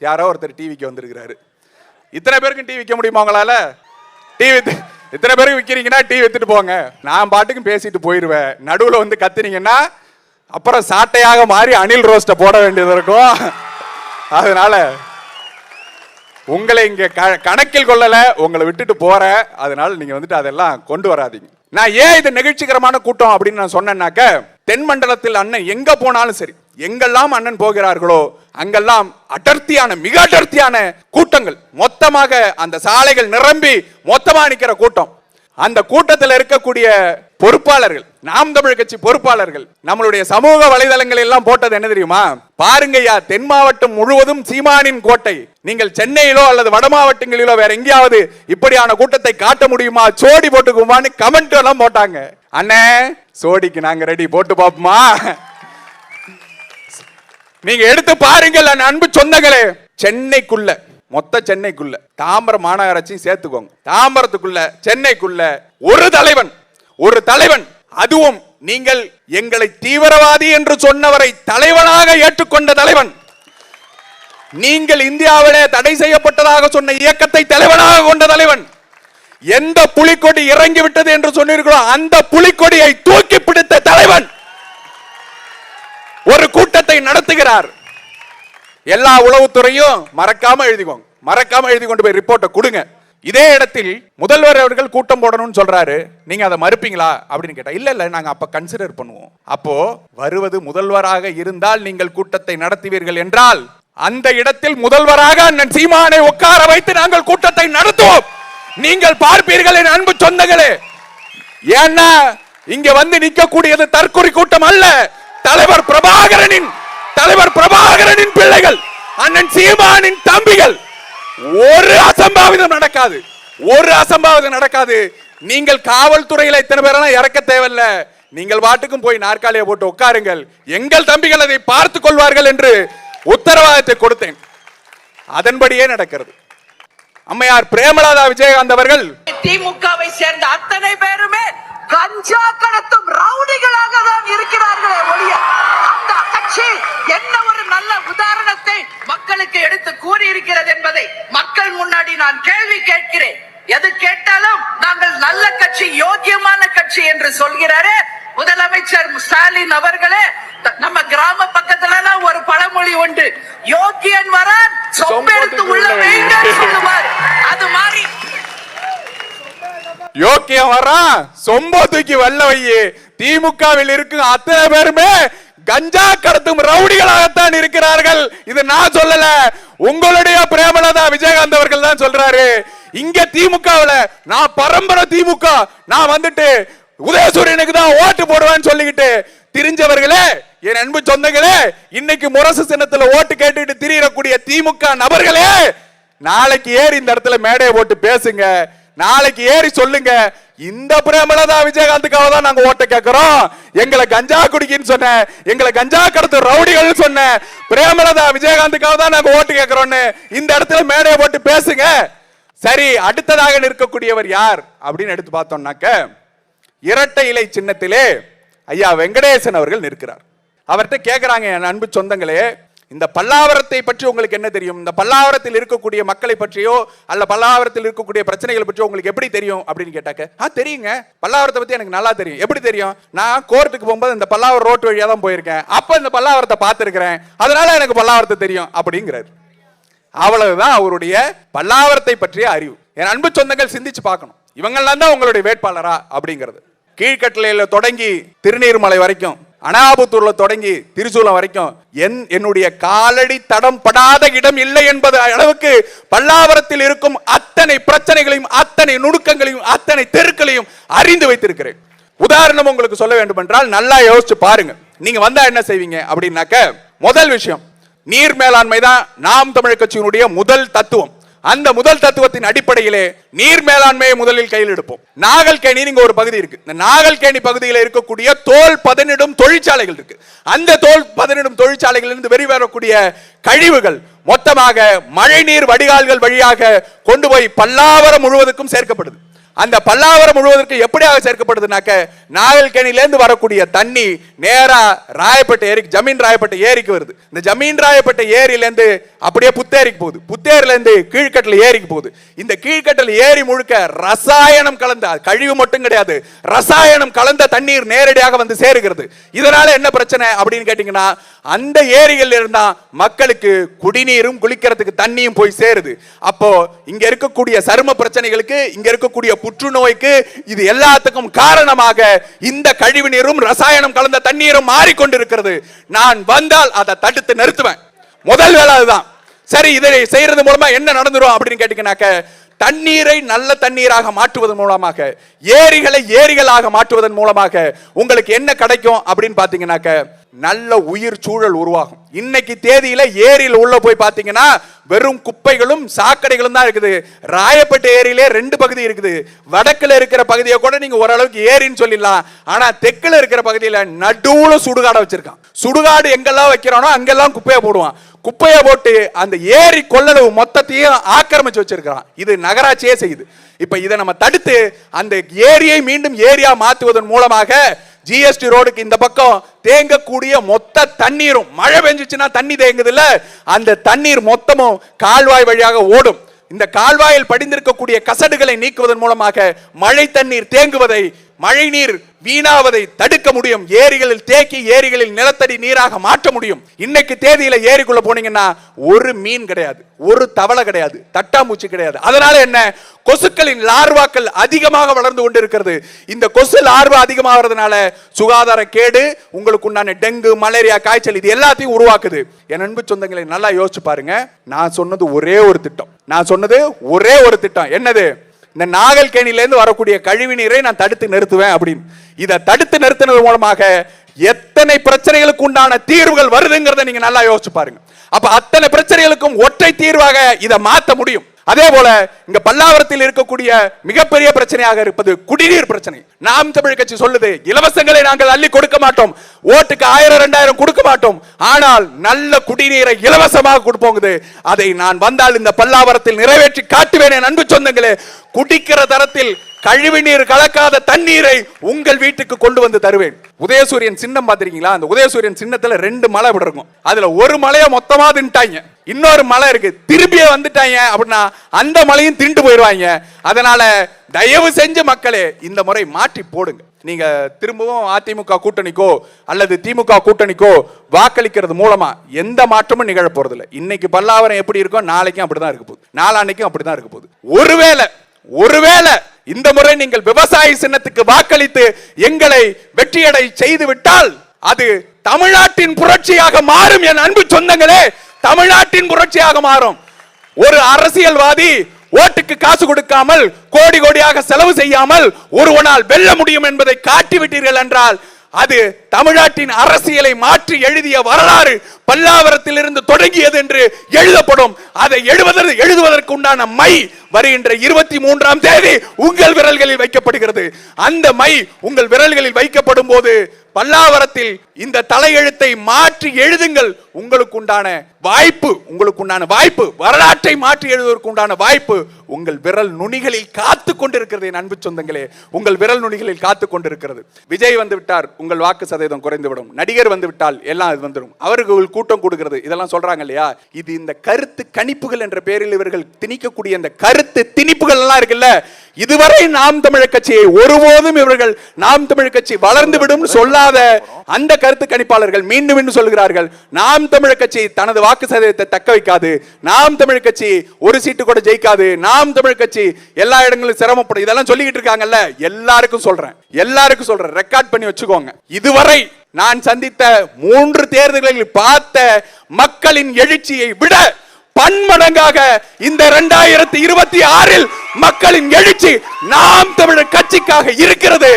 யாரோ ஒருத்தர் டிவிக்கு வந்திருக்கிறாரு. இத்தனை பேருக்கும் டிவி விற்க முடியுமா உங்களால? டிவி இத்தனை பேருக்கு விற்கிறீங்கன்னா டிவி வித்துட்டு போங்க. நான் பாட்டுக்கும் பேசிட்டு போயிடுவேன். நடுவில் வந்து கத்துனீங்கன்னா அப்புறம் சாட்டையாக மாறி அணில் ரோஸ்ட்டை போட வேண்டியது இருக்கும். அதனால உங்களை இங்க கணக்கில் கொள்ளல, உங்களை விட்டுட்டு போறேன். அதனால நீங்க வந்துட்டு அதெல்லாம் கொண்டு வராதீங்க. நான் ஏன் இது நிகழ்ச்சிகரமான கூட்டம் அப்படின்னு நான் சொன்னேன்னாக்க, தென் மண்டலத்தில் அண்ணன் எங்க போனாலும் சரி, எங்கெல்லாம் அண்ணன் போகிறார்களோ அங்கெல்லாம் அடர்த்தியான மிக அடர்த்தியான கூட்டங்கள், மொத்தமாக அந்த சாலைகள் நிரம்பி மொத்தமா நிக்கிற கூட்டம். அந்த கூட்டத்தில் இருக்கக்கூடிய பொறுப்பாளர்கள், நாம் தமிழ் கட்சி பொறுப்பாளர்கள் நம்மளுடைய சமூக வலைதளங்கள் எல்லாம் போட்டது என்ன தெரியுமா? பாருங்கய்யா, தென் மாவட்டம் முழுவதும் சீமானின் கோட்டை. நீங்கள் சென்னையிலோ அல்லது வட மாவட்டங்களிலோ வேற எங்கேயாவது இப்படியான கூட்டத்தை காட்ட முடியுமா? சோடி போட்டுக்குமான்னு கமெண்ட் எல்லாம் போட்டாங்க. அண்ணே, சோடிக்கு நாங்க ரெடி, போட்டு பாப்போமா? நீங்க எடுத்து பாருங்கள் அன்பு சொந்தங்களே. சென்னைக்குள்ள, மொத்த சென்னைக்குள்ள, தாம்பரம் மாநகராட்சியும் சேர்த்துக்கோங்க, தாம்பரத்துக்குள்ள சென்னைக்குள்ள ஒரு தலைவன், அதுவும் நீங்கள் எங்களை தீவிரவாதி என்று சொன்னவரை தலைவனாக ஏற்றுக்கொண்ட தலைவன், நீங்கள் இந்தியாவிலே தடை செய்யப்பட்டதாக சொன்ன இயக்கத்தை தலைவனாக கொண்ட தலைவன், எந்த புலிக்கொடி இறங்கி விட்டது என்று சொன்னீர்களோ அந்த புலிக்கொடியை தூக்கி பிடித்த தலைவன் ஒரு கூட்டத்தை நடத்துகிறார். எல்லா உளவுத்துறையும் மறக்காம எழுதிக்கோங்க, மறக்காம எழுதி கொண்டு போய் ரிப்போர்ட்டை கொடுங்க. இதே இடத்தில் முதல்வர் அவர்கள் கூட்டம் போடணும்னு சொல்றாரு, நீங்க அதை மறுப்பீங்களா அப்படின்னு கேட்டா, இல்ல நாங்க அப்ப கன்சிடர் பண்ணுவோம். அப்போ வருவது முதல்வராக இருந்தால் நீங்கள் கூட்டத்தை நடத்துவீர்கள் என்றால் அந்த இடத்தில் முதல்வராக அண்ணன் சீமானை உட்கார வைத்து நாங்கள் கூட்டத்தை நடத்துவோம். நீங்கள் பார்ப்பீர்கள் என் அன்பு சொந்தங்களே. ஏன்னா இங்க வந்து நிற்கக்கூடியது தற்கொலை கூட்டம் அல்ல, தலைவர் பிரபாகரனின் பிள்ளைகள், அண்ணன் சீமானின் தம்பிகள். ஒரு அசம்பாவிதம் நடக்காது. நீங்கள் காவல்துறையில இத்தனை பேரெல்லாம் இறக்க தேவையில்ல, நீங்கள் வாட்டுக்கும் போய் நாற்காலியை போட்டு உட்காருங்கள், எங்கள் தம்பிகள் அதை பார்த்துக் கொள்வார்கள் என்று உத்தரவாதத்தை கொடுத்தேன். அதன்படியே நடக்கிறது. அம்மையார் பிரேமலதா விஜயகாந்த் அவர்கள் திமுகவை சேர்ந்த அத்தனை பேருமே கஞ்சா கடத்தும் ரவுடிகளாக தான் இருக்கிறார்களே ஒழிய அந்த கட்சி என்ன ஒரு நல்ல உதாரணத்தை மக்களுக்கு எடுத்து கூறி இருக்கிறது என்பதை மக்கள் முன்னாடி நான் கேள்வி கேட்கிறேன். எது கேட்டாலும் நாங்கள் நல்ல கட்சி, யோக்கியமான கட்சி என்று சொல்கிறாரே முதலமைச்சர் ஸ்டாலின் அவர்களே. நம்ம கிராம பக்கத்துல ஒரு பழமொழி உண்டு, யோக்கியன் வரான் சொம்பெடுத்து உள்ள வைங்க சொல்லுவார். அது மாதிரி யோக்கியம் வரான் சொம்ப தூக்கி வெள்ள வையே. திமுகவில் இருக்கும் அத்தனை பேருமே கஞ்சா கடத்தும் ரவுடிகளாகத்தான் இருக்கிறார்கள். இது நான் சொல்லல, உங்களுடைய பிரேமலதா விஜயகாந்த் அவர்கள் தான் சொல்றாரு. இங்க திமுகவுல நான் பரம்பரை திமுக, நான் வந்துட்டு உதயசூரியனுக்கு தான் ஓட்டு போடுவேன்னு சொல்லிக்கிட்டு திரிஞ்சவர்களே, என் அன்பு சொந்தங்களே, இன்னைக்கு முரசு சின்னத்துல ஓட்டு கேட்டுட்டு திரியக்கூடிய திமுக நபர்களே, நாளைக்கு ஏறி இந்த இடத்துல மேடையை போட்டு பேசுங்க, நாளைக்கு ஏறி சொல்லுங்க, இந்த பிரேமலதா விஜயகாந்துக்காக தான் நாங்க ஓட்ட கேட்கிறோம், எங்களை கஞ்சா குடிக்கின்னு சொன்ன, எங்களை கஞ்சா கடத்து ரவுடிகள் சொன்ன பிரேமலதா விஜயகாந்துக்காக தான் நாங்க ஓட்டு கேட்கிறோம்னு இந்த இடத்துல மேடையை போட்டு பேசுங்க. சரி, அடுத்ததாக நிற்கக்கூடியவர் யார் அப்படின்னு எடுத்து பார்த்தோம்னாக்க, இரட்டை இலை சின்னத்திலே ஐயா வெங்கடேசன் அவர்கள் நிற்கிறார். அவர்கிட்ட கேட்கிறாங்க, என் அன்பு சொந்தங்களே, இந்த பல்லாவரத்தை பற்றி உங்களுக்கு என்ன தெரியும்? இந்த பல்லாவரத்தில் இருக்கக்கூடிய மக்களை பற்றியோ அல்ல பல்லாவரத்தில் இருக்கக்கூடிய பிரச்சனைகளை பற்றியோ உங்களுக்கு எப்படி தெரியும் அப்படின்னு கேட்டாக்க, தெரியுங்க, பல்லாவரத்தை பத்தி எனக்கு நல்லா தெரியும். எப்படி தெரியும்? நான் கோர்ட்டுக்கு போகும்போது இந்த பல்லாவரம் ரோட்டு வழியா தான் போயிருக்கேன், அப்ப இந்த பல்லாவரத்தை பார்த்திருக்கிறேன், அதனால எனக்கு பல்லாவரத்தை தெரியும் அப்படிங்கிறார். அவ்வளவுதான் அவருடைய பல்லாவரத்தை பற்றிய அறிவு. என் அன்பு சொந்தங்கள் சிந்திச்சு பார்க்கணும், இவங்கெல்லாம் தான் உங்களுடைய வேட்பாளரா அப்படிங்கிறது. கீழ்கட்டளையில தொடங்கி திருநீர்மலை வரைக்கும், அனாபுத்தூர்ல தொடங்கி திருச்சூலம் வரைக்கும் என்னுடைய காலடி தடம் படாத இடம் இல்லை என்பது அளவுக்கு பல்லாவரத்தில் இருக்கும் அத்தனை பிரச்சனைகளையும் அத்தனை நுணுக்கங்களையும் அத்தனை தெருக்களையும் அறிந்து வைத்திருக்கிறேன். உதாரணம் உங்களுக்கு சொல்ல வேண்டும் என்றால் நல்லா யோசிச்சு பாருங்க. நீங்க வந்தா என்ன செய்வீங்க அப்படின்னாக்க, முதல் விஷயம் நீர் மேலாண்மை தான் நாம் தமிழ் கட்சியினுடைய முதல் தத்துவம். அந்த முதல் தத்துவத்தின் அடிப்படையிலே நீர் மேலாண்மையை முதலில் கையில் எடுப்போம். நாகல்கேணி நீங்க ஒரு பகுதி இருக்கு, இந்த நாகல்கேணி பகுதியில் இருக்கக்கூடிய தோல் பதனிடும் தொழிற்சாலைகள் இருக்கு. அந்த தோல் பதனிடும் தொழிற்சாலைகளில் இருந்து வெளிவரக்கூடிய கழிவுகள் மொத்தமாக மழைநீர் வடிகால்கள் வழியாக கொண்டு போய் பல்லாவரம் முழுவதுக்கும் சேர்க்கப்படுது. அந்த பல்லாவரம் முழுவதற்கு எப்படியாக சேர்க்கப்படுதுனாக்க நாகல்கேணியிலேருந்து வரக்கூடிய தண்ணி நேரா ராயப்பேட்டை ஏரிக்கு, ஜமீன் ராயப்பேட்டை ஏரிக்கு வருது. இந்த ஜமீன் ராயப்பேட்டை ஏரியிலேருந்து அப்படியே புத்தேரிக்கு போகுது, புத்தேரிலேருந்து கீழ்கட்டல் ஏரிக்கு போகுது. இந்த கீழ்கட்டல் ஏரி முழுக்க ரசாயனம் கலந்த, கழிவு மட்டும் கிடையாது, ரசாயனம் கலந்த தண்ணீர் நேரடியாக வந்து சேருகிறது. இதனால என்ன பிரச்சனை அப்படின்னு கேட்டீங்கன்னா, அந்த ஏரிகள் இருந்தா மக்களுக்கு குடிநீரும் குளிக்கிறதுக்கு தண்ணியும் போய் சேருது. அப்போ இங்க இருக்கக்கூடிய சரும பிரச்சனைகளுக்கு, இங்க இருக்கக்கூடிய புற்றுநோய்க்கு, இது எல்லாத்துக்கும் காரணமாக இந்த கழிவு நீரும் ரசாயனம் கலந்த தண்ணீரும் மாறிக்கொண்டிருக்கிறது. நான் வந்தால் அதை தடுத்து நிறுத்துவேன். முதல் வேலை அதுதான். சரி, இதை செய்யறது மூலமா என்ன நடந்துரும் அப்படின்னு கேட்டீங்கன்னாக்க, தண்ணீரை நல்ல தண்ணீராக மாற்றுவதன் மூலமாக, ஏரிகளை ஏரிகளாக மாற்றுவதன் மூலமாக உங்களுக்கு என்ன கிடைக்கும் அப்படின்னு பாத்தீங்கன்னாக்க, நல்ல உயிர் சூழல் உருவாகும். இன்னைக்கு தேதியில ஏரியில் உள்ள போய் பாத்தீங்கன்னா வெறும் குப்பைகளும் சாக்கடைகளும் தான் இருக்குது. ராயப்பேட்டை ஏரியிலே 2 பகுதி இருக்குது. வடக்குல இருக்கிற பகுதியை கூட நீங்க ஓரளவுக்கு ஏரின்னு சொல்லிடலாம். ஆனா தெற்குல இருக்கிற பகுதியில நடுவுல சுடுகாடை வச்சிருக்கான். சுடுகாடு எங்கெல்லாம் வைக்கிறானோ அங்கெல்லாம் குப்பையை போடுவான். குப்பையை போட்டு அந்த ஏரி கொள்ளளவு மொத்தத்தையும் ஆக்கிரமிச்சு வச்சிருக்கான். இது நகராட்சியே செய்யுது. இப்ப இதை நம்ம தடுத்து அந்த ஏரியை மீண்டும் ஏரியா மாற்றுவதன் மூலமாக ஜிஎஸ்டி ரோடுக்கு இந்த பக்கம் தேங்கக்கூடிய மொத்த தண்ணீரும், மழை பெஞ்சிச்சுன்னா தண்ணி தேங்குது இல்ல, அந்த தண்ணீர் மொத்தமும் கால்வாய் வழியாக ஓடும். இந்த கால்வாயில் படிந்திருக்கக்கூடிய கசடுகளை நீக்குவதன் மூலமாக மழை தண்ணீர் தேங்குவதை, மழை நீர் வீணாவதை தடுக்க முடியும். ஏரிகளில் தேக்கி ஏரிகளில் நிலத்தடி நீராக மாற்ற முடியும். இன்னைக்கு தேதியில ஏரிக்குள்ள போனீங்கன்னா ஒரு மீன் கிடையாது, ஒரு தவளை கிடையாது, தட்டாம்பூச்சி கிடையாது. அதனால என்ன, கொசுக்களின் லார்வாக்கள் அதிகமாக வளர்ந்து கொண்டிருக்கிறது. இந்த கொசு லார்வா அதிகமாகிறதுனால சுகாதார கேடு, உங்களுக்கு உண்டான டெங்கு, மலேரியா, காய்ச்சல் இது எல்லாத்தையும் உருவாக்குது. என் அன்பு சொந்தங்களை நல்லா யோசிச்சு பாருங்க. நான் சொன்னது ஒரே ஒரு திட்டம். என்னது? இந்த நாகல்கேணியிலிருந்து வரக்கூடிய கழிவு நீரை நான் தடுத்து நிறுத்துவேன் அப்படின்னு. இதை தடுத்து நிறுத்தினது மூலமாக எத்தனை பிரச்சனைகளுக்கு உண்டான தீர்வுகள் வருதுங்கிறத நீங்க நல்லா யோசிச்சு பாருங்க. அப்ப அத்தனை பிரச்சனைகளுக்கும் ஒற்றை தீர்வாக இதை மாற்ற முடியும். அதே போல இங்க பல்லாவரத்தில் இருக்கக்கூடிய மிகப்பெரிய பிரச்சனையாக இருப்பது குடிநீர் பிரச்சனை. நாம் தமிழ் கட்சி சொல்லுது, இலவசங்களை நாங்கள் அள்ளி கொடுக்க மாட்டோம், ஓட்டுக்கு 1000 2000 கொடுக்க மாட்டோம், ஆனால் நல்ல குடிநீரை இலவசமாக கொடுப்போங்குது. அதை நான் வந்தால் இந்த பல்லாவரத்தில் நிறைவேற்றி காட்டுவேன். அன்பு சொந்தங்களே, குடிக்கிற தரத்தில் கழிவு நீர் கலக்காத தண்ணீரை உங்கள் வீட்டுக்கு கொண்டு வந்து தருவேன். உதயசூரியன் சின்னம் பாத்திருக்கீங்களா? அந்த உதயசூரியன் சின்னத்துல 2 மலை இருக்கும். அதுல ஒரு மலையை மொத்தமா தின்ட்டாங்க, இன்னொரு மலை இருக்கு திருப்பியே வந்துட்டாங்க அப்படின்னா அந்த மலையும் திண்டு போயிடுவாங்க. அதனால தயவு செஞ்சு மக்களே இந்த முறை மாற்றி போடுங்க. நீங்க திரும்பவும் அதிமுக கூட்டணிக்கோ அல்லது திமுக கூட்டணிக்கோ வாக்களிக்கிறது மூலமா எந்த மாற்றமும் நிகழ போறது இல்லை. இன்னைக்கு பல்லாவரம் எப்படி இருக்கும், நாளைக்கும் அப்படிதான் இருக்க போகுது, நாளான்னைக்கும் அப்படிதான் இருக்க போகுது. ஒருவேளை இந்த முறை நீங்கள் விவசாய சின்னத்துக்கு வாக்களித்து எங்களை வெற்றியடை செய்து விட்டால் அது தமிழ்நாட்டின் புரட்சியாக மாறும். என் அன்பு சொந்தங்களே, தமிழ்நாட்டின் புரட்சியாக மாறும். ஒரு அரசியல்வாதி ஓட்டுக்கு காசு கொடுக்காமல் கோடி கோடியாக செலவு செய்யாமல் ஒருவனால் வெல்ல முடியும் என்பதை காட்டிவிட்டீர்கள் என்றால் அது தமிழ்நாட்டின் அரசியலை மாற்றி எழுதிய வரலாறு பல்லாவரத்தில் இருந்து தொடங்கியது என்று எழுதப்படும். அதை எழுதுவதற்கு உண்டான மை வருகின்ற 23ஆம் தேதி உங்கள் விரல்களில் வைக்கப்படுகிறது. அந்த மை உங்கள் விரல்களில் வைக்கப்படும் போது பல்லாவரத்தில் இந்த தலையெழுத்தை மாற்றி எழுதுங்கள். உங்களுக்கு உண்டான வாய்ப்பு, வரலாற்றை மாற்றி எழுதுவதற்கு உண்டான வாய்ப்பு உங்கள் விரல் நுனிகளில் காத்து கொண்டிருக்கிறது. என் அன்பு சொந்தங்களே, உங்கள் விரல் நுனிகளில் காத்து கொண்டிருக்கிறது. விஜய் வந்து விட்டார், உங்கள் வாக்கு சதவீதம் குறைந்துவிடும். நடிகர் வந்து விட்டால் எல்லாம் இது வந்துடும். அவர்கள் கூட்டம் கொடுக்கிறது, இதெல்லாம் சொல்றாங்க இல்லையா? இது இந்த கருத்து கணிப்புகள் என்ற பெயரில் இவர்கள் திணிக்கக்கூடிய இந்த கருத்து திணிப்புகள் எல்லாம் இருக்குல்ல, இதுவரை நாம் தமிழர் கட்சியை ஒருபோதும் இவர்கள் நாம் தமிழர் கட்சி வளர்ந்து விடும் சொல்லாத அந்த கருத்து கணிப்பாளர்கள் மீண்டும் சொல்கிறார்கள், நாம் தமிழர் கட்சி தனது வாக்கு சதவீதத்தை தக்க வைக்காது, நாம் தமிழர் கட்சி ஒரு சீட்டு கூட ஜெயிக்காது, நாம் தமிழர் கட்சி எல்லா இடங்களிலும் சிரமப்படும், இதெல்லாம் சொல்லிக்கிட்டு இருக்காங்கல்ல. எல்லாருக்கும் சொல்றேன், ரெக்கார்ட் பண்ணி வச்சுக்கோங்க. இதுவரை நான் சந்தித்த 3 தேர்தல்களில் பார்த்த மக்களின் எழுச்சியை விட பன்மடங்காக இந்த 2026 மக்களின் எழுச்சி நாம் தமிழர் கட்சிக்காக இருக்கிறது.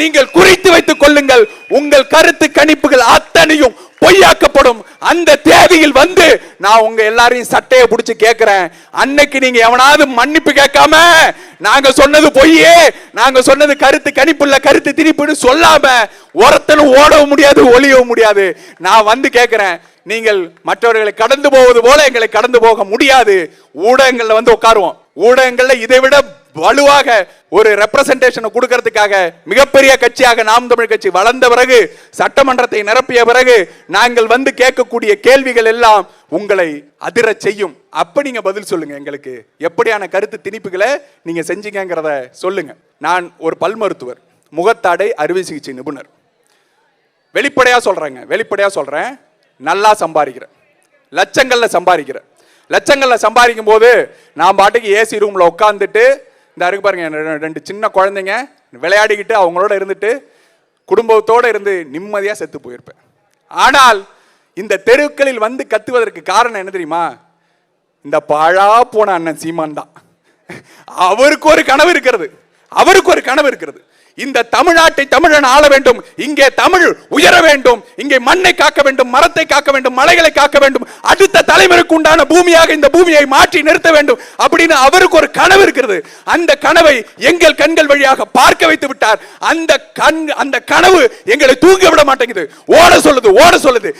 நீங்கள் குறித்து வைத்துக் கொள்ளுங்கள். உங்கள் கருத்து கணிப்புகள் அத்தனையும் பொய்யாக்கப்படும். அந்த தேதியில் வந்து நான் உங்க எல்லாரையும் சட்டையை பிடிச்சு கேட்கிறேன். அன்னைக்கு நீங்க எவனாவது மன்னிப்பு கேட்காம நாங்க சொன்னது பொய்யே, நாங்க சொன்னது கருத்து கணிப்பு இல்ல, கருத்து திணிப்புன்னு சொல்லாம ஒருத்தனும் ஓடவும் முடியாது, ஒளியவும் முடியாது. நான் வந்து கேட்கிறேன், நீங்கள் மற்றவர்களை கடந்து போவது போல எங்களை கடந்து போக முடியாது. ஊடகங்கள்ல வந்து உட்காருவோம். ஊடகங்கள்ல இதை விட வலுவாக ஒரு ரெப்ரசன்டேஷன் கொடுக்கிறதுக்காக மிகப்பெரிய கட்சியாக நாம் தமிழ் கட்சி வளர்ந்த பிறகு, சட்டமன்றத்தை நிரப்பிய பிறகு நாங்கள் வந்து கேட்கக்கூடிய கேள்விகள் எல்லாம் உங்களை அதிர செய்யும். அப்ப நீங்க பதில் சொல்லுங்க. எங்களுக்கு எப்படியான கருத்து திணிப்புகளை நீங்க செஞ்சீங்கிறத சொல்லுங்க. நான் ஒரு பல் மருத்துவர், முகத்தாடை அறுவை சிகிச்சை நிபுணர். வெளிப்படையா சொல்றேன், நல்லா சம்பாதிக்கிறேன், லட்சங்கள்ல சம்பாதிக்கும் போது நான் பாட்டுக்கு ஏசி ரூம்ல உட்காந்துட்டு இந்த அருக்கு பாருங்க, 2 சின்ன குழந்தைங்க விளையாடிக்கிட்டு அவங்களோட இருந்துட்டு குடும்பத்தோட இருந்து நிம்மதியா செத்து போயிருப்பேன். ஆனால் இந்த தெருக்களில் வந்து கத்துவதற்கு காரணம் என்ன தெரியுமா? இந்த பாழா போன அண்ணன் சீமான் தான். அவருக்கு ஒரு கனவு இருக்கிறது. இந்த தமிழ்நாட்டை தமிழன் ஆள வேண்டும், இங்கே தமிழ் உயர வேண்டும், இங்கே மண்ணை காக்க வேண்டும், மரத்தை காக்க வேண்டும், மலைகளை காக்க வேண்டும், அடுத்த தலைமுறைக்கு உண்டான பூமியாக இந்த பூமியை மாற்றி நிறுத்த வேண்டும் அப்படின்னு அவருக்கு ஒரு கனவு இருக்கிறது. அந்த கனவை எங்கள் கண்கள் வழியாக பார்க்க வைத்து விட்டார். அந்த கனவு எங்களை தூங்க விட மாட்டேங்குது. ஓட சொல்லுது.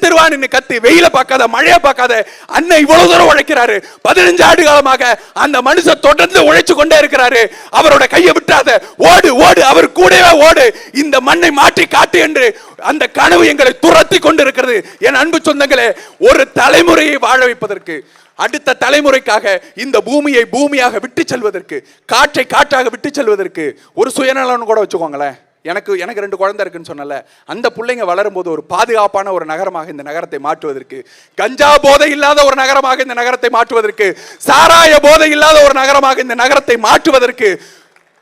தெருவா நின்னு கத்து, வெயில பார்க்காத, மழையை பார்க்காத அண்ணன் இவ்வளவு தூரம் உழைக்கிறாரு. 15 ஆண்டு காலமாக அந்த மனுஷன் தொடர்ந்து உழைச்சு கொண்டே இருக்கிறாரு. அவரோட கையை விட்டாத, ஓடு, அவர் கூடவே ஓடு, இந்த மண்ணை மாற்றி காட்டு என்று அந்த கனவு எங்களை துரத்தி கொண்டிருக்கிறது. என் அன்பு சொந்தங்களே, ஒரு தலைமுறையை வாழ வைப்பதற்கு, அடுத்த தலைமுறைக்காக இந்த பூமியை பூமியாக விட்டு செல்வதற்கு, காற்றை காற்றாக விட்டு செல்வதற்கு ஒரு சுயநலன் கூட வச்சுக்கோங்களேன். எனக்கு 2 குழந்தை இருக்குன்னு சொன்னல, அந்த பிள்ளைங்க வளரும் போது ஒரு பாதுகாப்பான ஒரு நகரமாக இந்த நகரத்தை மாற்றுவதற்கு, கஞ்சா போதை இல்லாத ஒரு நகரமாக இந்த நகரத்தை மாற்றுவதற்கு, சாராய போதை இல்லாத ஒரு நகரமாக இந்த நகரத்தை மாற்றுவதற்கு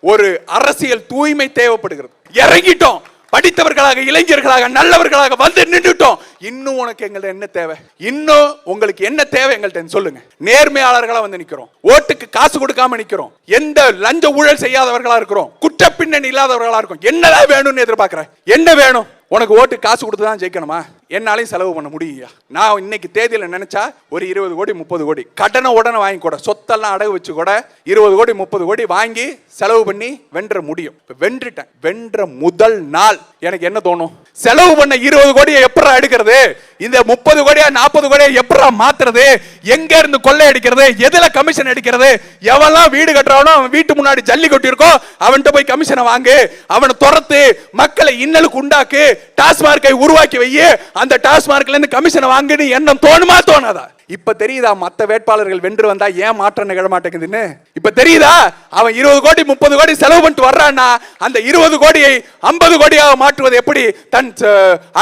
ஒரு அரசியல் தூய்மை தேவைப்படுகிறது. இறங்கிட்டோம், படித்தவர்களாக, இளைஞர்களாக, நல்லவர்களாக வந்து நின்றுட்டோம். இன்னும் உனக்கு எங்கள்ட்ட என்ன தேவை? இன்னும் உங்களுக்கு என்ன தேவை எங்கள்ட்ட சொல்லுங்க. நேர்மையாளர்களா வந்து நிக்கிறோம், ஓட்டுக்கு காசு கொடுக்காம நிக்கிறோம், எந்த லஞ்ச ஊழல் செய்யாதவர்களா இருக்கிறோம், குற்ற பின்னணி இல்லாதவர்களா இருக்கும். என்னதான் வேணும்னு எதிர்பார்க்கிறேன்? என்ன வேணும்? உனக்கு ஓட்டு காசு கொடுத்து தான் ஜெயிக்கணுமா? என்னாலையும் செலவு பண்ண முடியுங்க. நான் இன்னைக்கு தேதியில நினைச்சா ஒரு 20 கோடி 30 கோடி கடனை உடனே வாங்கி கூட, சொத்தெல்லாம் அடகு வச்சு கூட 20 கோடி 30 கோடி வாங்கி செலவு பண்ணி வென்ற முடியும். வென்றுட்டேன். வென்ற முதல் நாள் எனக்கு என்ன தோணும்? செலவு பண்ண 20 கோடியை எப்படா எடுக்கிறது? இந்த 30 கோடியா 40 கோடியா எப்படா மாத்துறது? எங்க இருந்து கொள்ளை அடிக்கிறது? எதுல கமிஷன் அடிக்கிறது? எவெல்லாம் வீடு கட்டுறானோ அவன் வீட்டு முன்னாடி ஜல்லி கொட்டி இருக்கோ அவன்கிட்ட போய் கமிஷனை வாங்கு, அவனை துரத்து, மக்களை இன்னலுக்கு உண்டாக்கு, டாஸ்மார்க்கை உருவாக்கி வையே, அந்த டாஸ்மார்க்ல இருந்து கமிஷனை வாங்குன்னு எண்ணம் தோணுமா தோணாதா? இப்ப தெரியுதா மத்த வேட்பாளர்கள் வென்று வந்தா ஏன் மாற்றம் நிகழ மாட்டேங்குதுன்னு? இப்ப தெரியுதா? அவன் 20 கோடி 30 கோடி செலவு பண்ணிட்டு வர்றான்னா அந்த 20 கோடியை 50 கோடியாக மாற்றுவது எப்படி? தன்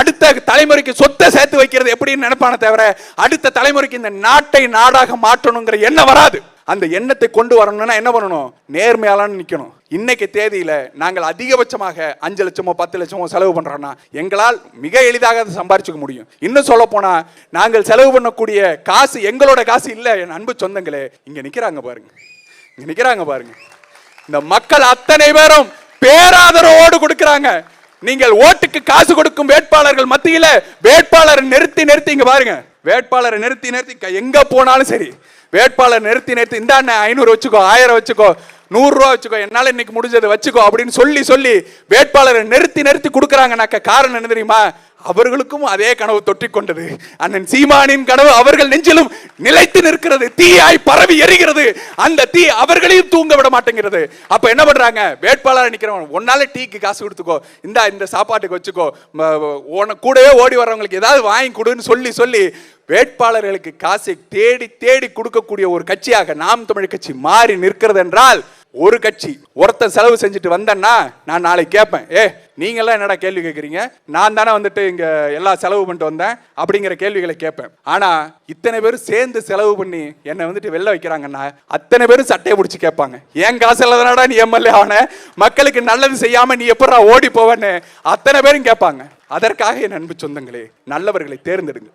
அடுத்த தலைமுறைக்கு சொத்தை சேர்த்து வைக்கிறது எப்படின்னு நினைப்பான தவிர அடுத்த தலைமுறைக்கு இந்த நாட்டை நாடாக மாற்றணுங்கிற எண்ணம் வராது. அந்த எண்ணத்தை கொண்டு வரணும்னா என்ன பண்ணணும்? நேர்மையாளன்னு நிக்கணும். இன்னைக்கு தேதியில நாங்கள் அதிகபட்சமாக 5 லட்சமோ 10 லட்சமோ செலவு பண்றோம்னா எங்களால் மிக எளிதாக அதை சம்பாதிச்சுக்க முடியும். இன்னும் சொல்ல போனா நாங்கள் செலவு பண்ணக்கூடிய காசு எங்களோட காசு இல்ல. என் அன்பு சொந்தங்களே, இங்க நிக்கிறாங்க பாருங்க, இந்த மக்கள் அத்தனை பேரும் பேராதரவோடு கொடுக்கிறாங்க. நீங்கள் ஓட்டுக்கு காசு கொடுக்கும் வேட்பாளர்கள் மத்தியில வேட்பாளரை நிறுத்தி இங்க பாருங்க, வேட்பாளரை நிறுத்தி எங்க போனாலும் சரி, வேட்பாளர் நிறுத்தி இந்த 500 வச்சுக்கோ, 1000 வச்சுக்கோ, 100 ரூபா வச்சுக்கோ, என்னால இன்னைக்கு முடிஞ்சது வச்சுக்கோ அப்படின்னு சொல்லி வேட்பாளரை நிறுத்தி கொடுக்கறாங்கனாக்க காரணம் என்ன தெரியுமா? அவர்களுக்கும் அதே கனவு தொற்றிக் கொண்டது. அண்ணன் சீமானின் கனவு அவர்கள் நெஞ்சிலும் நிலைத்து நிற்கிறது, தீயாய் பரவி எரிகிறது. அந்த தீ அவர்களையும் தூங்க விட மாட்டேங்கிறது. அப்ப என்ன பண்றாங்க? வேட்பாளர் நிக்கிறவன், ஒன்னால டீக்கு காசு கொடுத்துக்கோ, இந்த சாப்பாட்டுக்கு வச்சுக்கோ, கூடவே ஓடி வர்றவங்களுக்கு ஏதாவது வாங்கி கொடுன்னு சொல்லி வேட்பாளர்களுக்கு காசை தேடி கொடுக்கக்கூடிய ஒரு கட்சியாக நாம் தமிழ் கட்சி மாறி நிற்கிறது என்றால், ஒரு கட்சி ஒருத்தன் செலவு செஞ்சுட்டு வந்தேன்னா நான் நாளைக்கு கேட்பேன், நீங்க எல்லாம் என்னடா கேள்வி கேட்கறீங்க, நான் தானே வந்துட்டு இங்க எல்லா செலவு பண்ணிட்டு வந்தேன் அப்படிங்கிற கேள்விகளை கேட்பேன். ஆனா இத்தனை பேரும் சேர்ந்து செலவு பண்ணி என்னை வந்துட்டு வெளில வைக்கிறாங்கன்னா அத்தனை பேரும் சட்டையை பிடிச்சி கேட்பாங்க, ஏன் காசு இல்லாதனாடா நீ எம்எல்ஏ ஆன, மக்களுக்கு நல்லது செய்யாம நீ எப்படா ஓடி போவன்னு அத்தனை பேரும் கேட்பாங்க. அதற்காக என் அன்பு சொந்தங்களே, நல்லவர்களை தேர்ந்தெடுங்க.